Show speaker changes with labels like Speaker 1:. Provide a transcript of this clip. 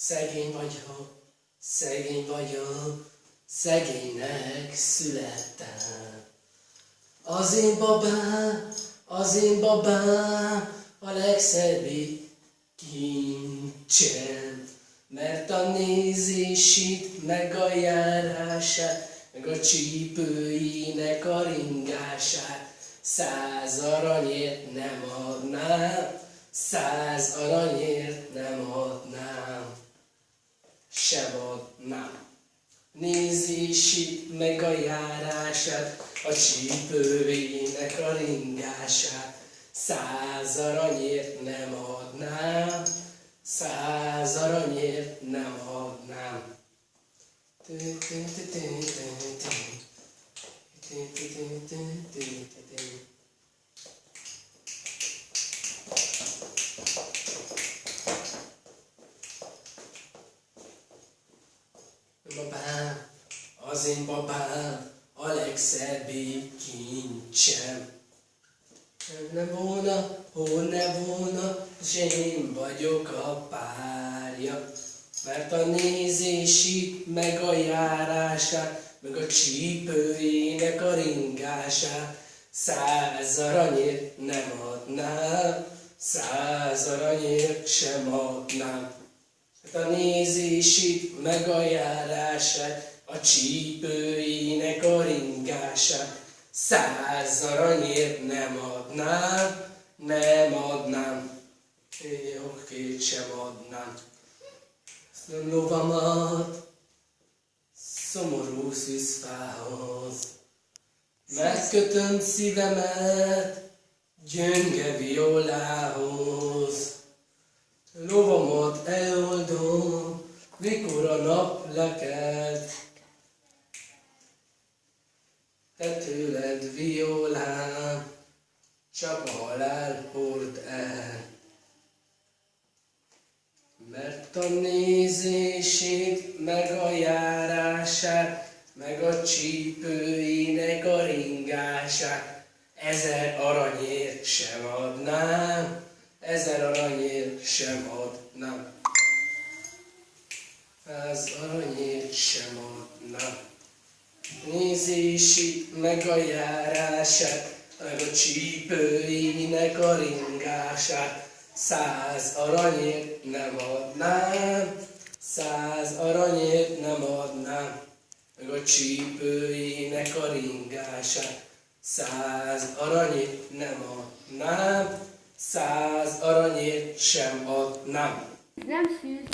Speaker 1: szegény vagyok, szegénynek születtem. Az én babám a legszebbik kincsem, mert a nézését, meg a járását, meg a csípőinek a ringását 100 aranyért nem adnám, 100 aranyért nem adnám, sem adnám. Nézését, meg a járását, a csípőinek a ringását 100 aranyért nem adnám, 100 aranyért nem adnám. Az én babám a legszebbik kincsem. Hol ne volna, s én vagyok a párja. Mert a nézését, meg a járását, meg a csípőjének a ringását 100 aranyért nem adnám, 100 aranyért sem adnám. A nézését, meg a járását, a csípőjének a ringását 100 aranyért nem adnám, nem adnám, oké, sem adnám. Ezt a lovamat szomorú szűzfához, megkötöm szívemet gyönge violához. Lovamat eloldom, mikor a nap lekelt, te tőled violám, csak a halál hord el. Mert a nézését, meg a járását, meg a csípőinek a ringását 1000 aranyért sem adnám, 1000 aranyért sem adnám, 100 aranyért sem adnám. Nézését, meg a járását, meg a csípőinek a ringását 100 aranyért nem adnám, 100 aranyért nem adnám, meg a csípőinek a ringását 100 aranyért nem adnám, 100 aranyért sem adnám.
Speaker 2: Nem szűz.